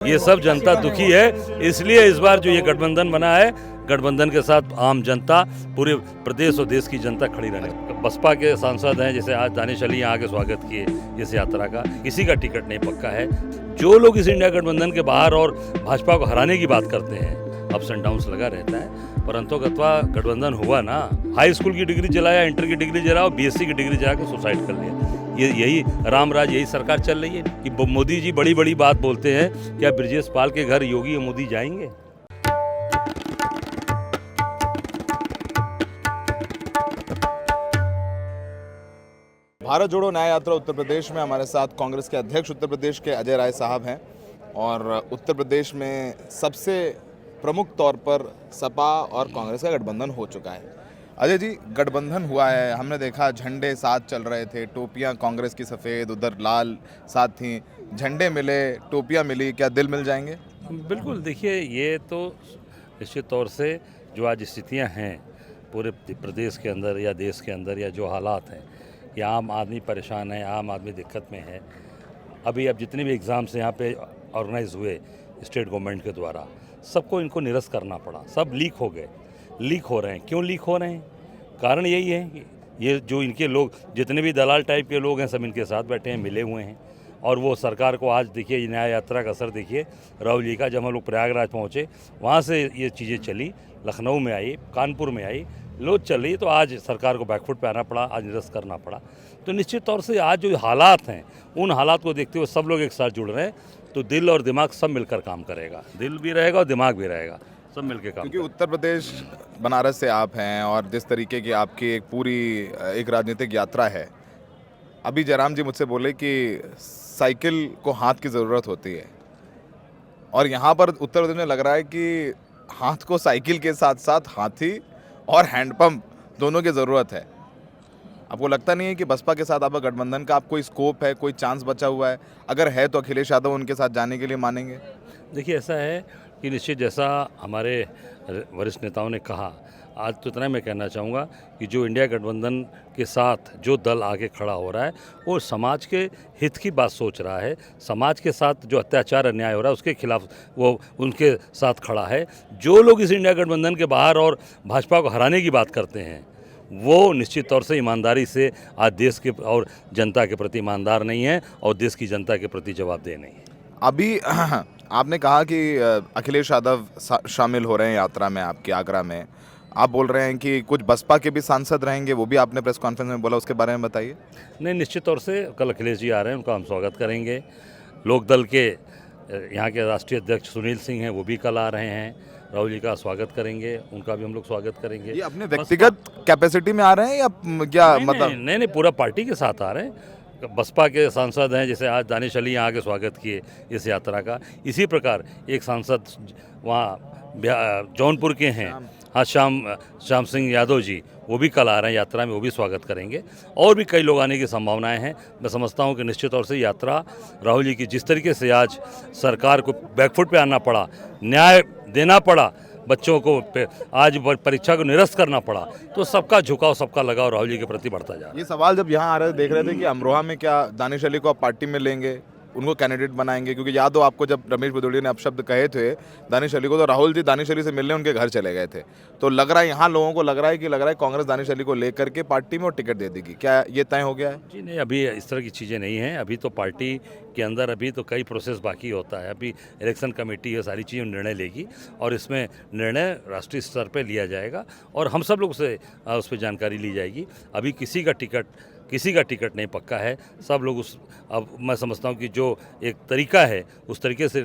ये सब जनता दुखी है, इसलिए इस बार जो ये गठबंधन बना है, गठबंधन के साथ आम जनता, पूरे प्रदेश और देश की जनता खड़ी रहने। बसपा के सांसद हैं, जैसे आज दानिश अली यहाँ आके स्वागत किए इस यात्रा का, किसी का टिकट नहीं पक्का है। जो लोग इस इंडिया गठबंधन के बाहर और भाजपा को हराने की बात करते हैं, अप्स एंड डाउन्स लगा रहता है, परंतु गतवा गठबंधन हुआ ना, हाई स्कूल की डिग्री जलाया, इंटर की डिग्री जलाया और बीएससी की डिग्री जला के सुसाइड कर लिया। यही रामराज, यही सरकार चल रही है कि मोदी जी बड़ी बड़ी बात बोलते हैं। क्या ब्रजेश पाल के घर योगी और मोदी जाएंगे? भारत जोड़ो न्याय यात्रा उत्तर प्रदेश में हमारे साथ कांग्रेस के अध्यक्ष उत्तर प्रदेश के अजय राय साहब हैं और उत्तर प्रदेश में सबसे प्रमुख तौर पर सपा और कांग्रेस का गठबंधन हो चुका है। अजय जी, गठबंधन हुआ है, हमने देखा झंडे साथ चल रहे थे, टोपियां कांग्रेस की सफ़ेद, उधर लाल साथ थी, झंडे मिले, टोपियां मिली, क्या दिल मिल जाएंगे? बिल्कुल, देखिए ये तो निश्चित तौर से जो आज स्थितियां हैं पूरे प्रदेश के अंदर या देश के अंदर, या जो हालात हैं कि आम आदमी परेशान है, आम आदमी दिक्कत में है। अब जितने भी एग्ज़ाम्स यहाँ पे ऑर्गेनाइज हुए स्टेट गवर्नमेंट के द्वारा, सबको इनको निरस्त करना पड़ा, सब लीक हो गए, लीक हो रहे हैं। क्यों लीक हो रहे हैं? कारण यही है कि ये जो इनके लोग, जितने भी दलाल टाइप के लोग हैं, सब इनके साथ बैठे हैं, मिले हुए हैं। और वो सरकार को आज देखिए, न्याय यात्रा का असर देखिए राहुल जी का। जब हम लोग प्रयागराज पहुँचे, वहाँ से ये चीज़ें चली, लखनऊ में आई, कानपुर में आई, लोग चल रही, तो आज सरकार को बैकफुट पे आना पड़ा, आज निरस्त करना पड़ा। तो निश्चित तौर से आज जो हालात हैं, उन हालात को देखते हुए सब लोग एक साथ जुड़ रहे हैं, तो दिल और दिमाग सब मिलकर काम करेगा। दिल भी रहेगा और दिमाग भी रहेगा, सब मिलकर काम। क्योंकि उत्तर प्रदेश, बनारस से आप हैं और जिस तरीके की आपकी एक पूरी एक राजनीतिक यात्रा है, अभी जयराम जी मुझसे बोले कि साइकिल को हाथ की ज़रूरत होती है, और यहाँ पर उत्तर प्रदेश में लग रहा है कि हाथ को साइकिल के साथ साथ हाथी और हैंडपंप दोनों की ज़रूरत है। आपको लगता नहीं है कि बसपा के साथ आपका गठबंधन का आप कोई स्कोप है, कोई चांस बचा हुआ है? अगर है तो अखिलेश यादव उनके साथ जाने के लिए मानेंगे? देखिए, ऐसा है कि निश्चित, जैसा हमारे वरिष्ठ नेताओं ने कहा, आज तो इतना मैं कहना चाहूँगा कि जो इंडिया गठबंधन के साथ जो दल आगे खड़ा हो रहा है, वो समाज के हित की बात सोच रहा है। समाज के साथ जो अत्याचार अन्याय हो रहा है, उसके खिलाफ वो उनके साथ खड़ा है। जो लोग इस इंडिया गठबंधन के बाहर और भाजपा को हराने की बात करते हैं, वो निश्चित तौर से ईमानदारी से आज देश के और जनता के प्रति ईमानदार नहीं है और देश की जनता के प्रति जवाबदेह नहीं है। अभी आपने कहा कि अखिलेश यादव शामिल हो रहे हैं यात्रा में आपकी आगरा में। आप बोल रहे हैं कि कुछ बसपा के भी सांसद रहेंगे, वो भी आपने प्रेस कॉन्फ्रेंस में बोला, उसके बारे में बताइए। नहीं, निश्चित तौर से कल अखिलेश जी आ रहे हैं, उनका हम स्वागत करेंगे। लोकदल के यहाँ के राष्ट्रीय अध्यक्ष सुनील सिंह हैं, वो भी कल आ रहे हैं, राहुल जी का स्वागत करेंगे, उनका भी हम लोग स्वागत करेंगे। ये अपने व्यक्तिगत कैपेसिटी में आ रहे हैं या क्या? मतलब नहीं, पूरा पार्टी के साथ आ रहे हैं। बसपा के सांसद हैं, जैसे आज दानिश अली यहाँ आके स्वागत किए इस यात्रा का, इसी प्रकार एक सांसद वहाँ जौनपुर के हैं, हाँ, श्याम सिंह यादव जी, वो भी कल आ रहे हैं यात्रा में, वो भी स्वागत करेंगे। और भी कई लोग आने की संभावनाएं हैं। मैं समझता हूं कि निश्चित तौर से यात्रा राहुल जी की, जिस तरीके से आज सरकार को बैकफुट पे आना पड़ा, न्याय देना पड़ा, बच्चों को आज परीक्षा को निरस्त करना पड़ा, तो सबका झुकाव, सबका लगाव राहुल जी के प्रति बढ़ता जा रहा है। ये सवाल जब यहाँ आ रहे देख रहे थे कि अमरोहा में क्या दानिश अली को आप पार्टी में लेंगे, उनको कैंडिडेट बनाएंगे? क्योंकि याद हो आपको, जब रमेश भदौड़िया ने अपशब्द कहे थे दानिश अली को, तो राहुल जी दानिश अली से मिलने उनके घर चले गए थे। तो लग रहा है यहाँ लोगों को लग रहा है कांग्रेस दानिश अली को लेकर के पार्टी में और टिकट दे देगी। क्या ये तय हो गया है? जी नहीं, अभी इस तरह की चीज़ें नहीं हैं। अभी तो पार्टी के अंदर अभी तो कई प्रोसेस बाकी होता है। अभी इलेक्शन कमेटी ये सारी चीज़ें निर्णय लेगी और इसमें निर्णय राष्ट्रीय स्तर पर लिया जाएगा और हम सब लोग से उस पर जानकारी ली जाएगी। अभी किसी का टिकट नहीं पक्का है। सब लोग अब मैं समझता हूँ कि जो एक तरीका है, उस तरीके से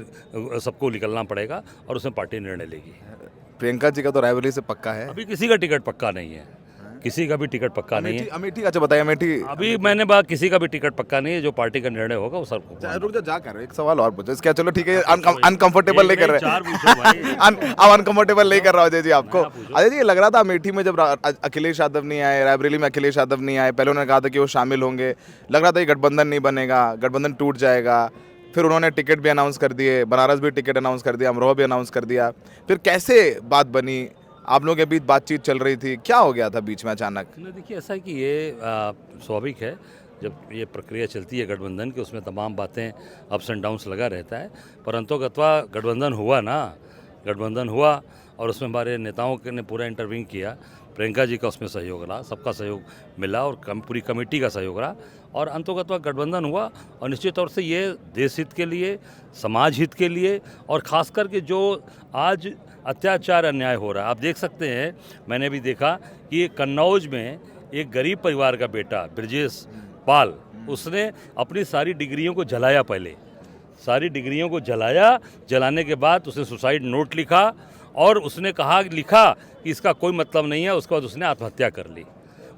सबको निकलना पड़ेगा और उसमें पार्टी निर्णय लेगी। प्रियंका जी का तो रायबरेली से पक्का है। अभी किसी का टिकट पक्का नहीं है, किसी का भी टिकट पक्का नहीं है। अमेठी, अच्छा बताइए, अमेठी अभी मैंने बात, किसी का भी टिकट पक्का नहीं है। जो पार्टी का निर्णय होगा वो सबको। रुक जा कर एक सवाल और पूछो। क्या, चलो ठीक है, अनकंफर्टेबल नहीं कर रहे अब अनकंफर्टेबल नहीं कर रहा अजय जी आपको। अजय जी, लग रहा था अमेठी में जब अखिलेश यादव नहीं आए, रायबरेली में अखिलेश यादव नहीं आए, पहले उन्होंने कहा था कि वो शामिल होंगे, लग रहा था ये गठबंधन नहीं बनेगा, गठबंधन टूट जाएगा। फिर उन्होंने टिकट भी अनाउंस कर दिए, बनारस भी टिकट अनाउंस कर दिया, अमरोहा भी अनाउंस कर दिया। फिर कैसे बात बनी? आप लोगों के बीच बातचीत चल रही थी, क्या हो गया था बीच में अचानक? देखिए, ऐसा है कि ये स्वाभाविक है, जब ये प्रक्रिया चलती है गठबंधन की, उसमें तमाम बातें अप्स एंड डाउन्स लगा रहता है, परंतु गत्वा गठबंधन हुआ ना, गठबंधन हुआ और उसमें हमारे नेताओं ने पूरा इंटरव्यू किया। प्रियंका जी का उसमें सहयोग रहा, सबका सहयोग मिला और पूरी कमेटी का सहयोग रहा और अंतोगत्वा गठबंधन हुआ। और निश्चित तौर से ये देश हित के लिए, समाज हित के लिए और ख़ास करके जो आज अत्याचार अन्याय हो रहा है, आप देख सकते हैं, मैंने भी देखा कि कन्नौज में एक गरीब परिवार का बेटा ब्रजेश पाल, उसने अपनी सारी डिग्रियों को जलाया, पहले सारी डिग्रियों को जलाया, जलाने के बाद उसने सुसाइड नोट लिखा और उसने लिखा कि इसका कोई मतलब नहीं है, उसके बाद उसने आत्महत्या कर ली।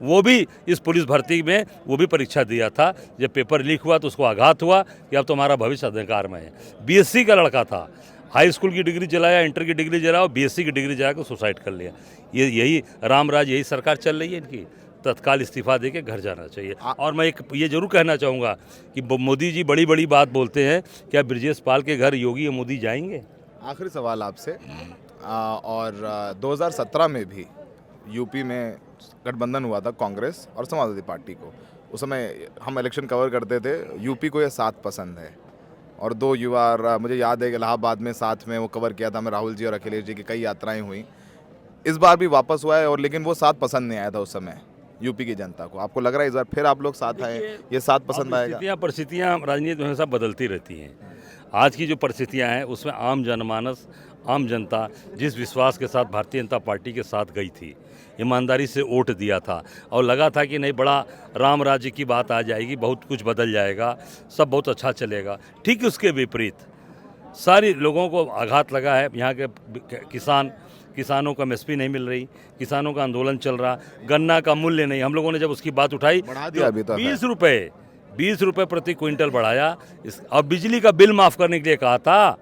वो भी इस पुलिस भर्ती में वो भी परीक्षा दिया था, जब पेपर लीक हुआ तो उसको आघात हुआ कि अब तुम्हारा भविष्य अंधकार में है। बीएससी का लड़का था, हाई स्कूल की डिग्री जलाया, इंटर की डिग्री जलाया और बीएससी की डिग्री जला कर सुसाइड कर लिया। यही रामराज, यही सरकार चल रही है इनकी। तत्काल इस्तीफा देके घर जाना चाहिए। और मैं एक ये जरूर कहना चाहूँगा कि मोदी जी बड़ी बड़ी बात बोलते हैं, क्या ब्रजेश पाल के घर योगी और मोदी जाएंगे? आखिरी सवाल आपसे, और 2017 में भी यूपी में गठबंधन हुआ था कांग्रेस और समाजवादी पार्टी को। उस समय हम इलेक्शन कवर करते थे, यूपी को ये 7 पसंद है और 2 युवा, मुझे याद है कि इलाहाबाद में साथ में वो कवर किया था, मैं राहुल जी और अखिलेश जी की कई यात्राएं हुई। इस बार भी वापस हुआ है और लेकिन वो 7 पसंद नहीं आया था उस समय यूपी की जनता को। आपको लग रहा है इस बार फिर आप लोग साथ आए, ये 7 पसंद आएगा? परिस्थितियाँ राजनीति में हमेशा बदलती रहती हैं। आज की जो परिस्थितियाँ हैं उसमें आम जनमानस, आम जनता जिस विश्वास के साथ भारतीय जनता पार्टी के साथ गई थी, ईमानदारी से वोट दिया था और लगा था कि नहीं बड़ा राम राज्य की बात आ जाएगी, बहुत कुछ बदल जाएगा, सब बहुत अच्छा चलेगा, ठीक उसके विपरीत सारी लोगों को आघात लगा है। यहाँ के किसानों को एमएसपी नहीं मिल रही, किसानों का आंदोलन चल रहा, गन्ना का मूल्य नहीं, हम लोगों ने जब उसकी बात उठाई बढ़ा दिया अभी तो 20 रुपये प्रति क्विंटल बढ़ाया। और बिजली का बिल माफ़ करने के लिए कहा था,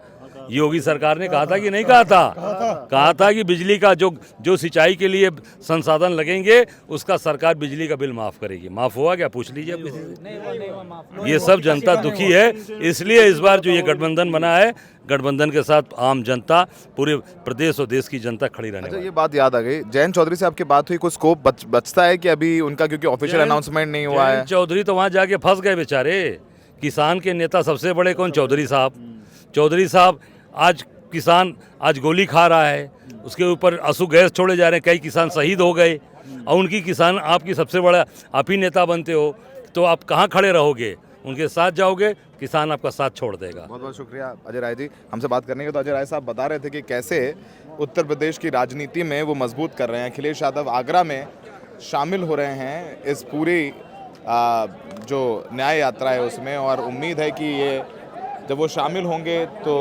योगी सरकार ने कहा था कि नहीं कहा था? कहा था कि बिजली का जो सिंचाई के लिए संसाधन लगेंगे उसका सरकार बिजली का बिल माफ़ करेगी। माफ़ हुआ क्या? पूछ लीजिए किसी से। ये सब जनता दुखी है, इसलिए इस बार जो ये गठबंधन बना है, गठबंधन के साथ आम जनता, पूरे प्रदेश और देश की जनता खड़ी रहने वाली। ये बात याद आ गई, जयंत चौधरी से आपकी बात हुई, कुछ स्कोप बचता है कि अभी उनका, क्योंकि ऑफिशियल अनाउंसमेंट नहीं हुआ है? चौधरी तो वहाँ जाके फंस गए बेचारे। किसान के नेता सबसे बड़े कौन? चौधरी साहब। आज किसान आज गोली खा रहा है, उसके ऊपर आंसू गैस छोड़े जा रहे हैं, कई किसान शहीद हो गए और उनकी किसान आपकी सबसे बड़ा आप ही नेता बनते हो, तो आप कहाँ खड़े रहोगे? उनके साथ जाओगे, किसान आपका साथ छोड़ देगा। बहुत बहुत शुक्रिया अजय राय जी हमसे बात करने के। तो अजय राय साहब बता रहे थे कि कैसे उत्तर प्रदेश की राजनीति में वो मजबूत कर रहे हैं। अखिलेश यादव आगरा में शामिल हो रहे हैं इस पूरी जो न्याय यात्रा है उसमें, और उम्मीद है कि ये जब वो शामिल होंगे तो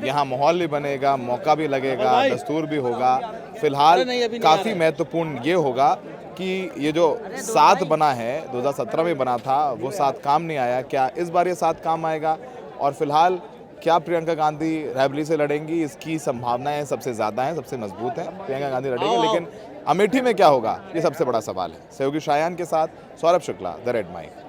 यहाँ माहौल भी बनेगा, मौका भी लगेगा, दस्तूर भी होगा। फिलहाल काफ़ी महत्वपूर्ण ये होगा कि ये जो 7 बना है, 2017 में बना था, वो 7 काम नहीं आया, क्या इस बार ये 7 काम आएगा? और फिलहाल क्या प्रियंका गांधी रायबरेली से लड़ेंगी? इसकी संभावनाएं सबसे ज़्यादा हैं, सबसे मजबूत हैं, प्रियंका गांधी लड़ेंगी। लेकिन अमेठी में क्या होगा, ये सबसे बड़ा सवाल है। सहयोगी शायान के साथ Saurabh Shukla, the Red mic.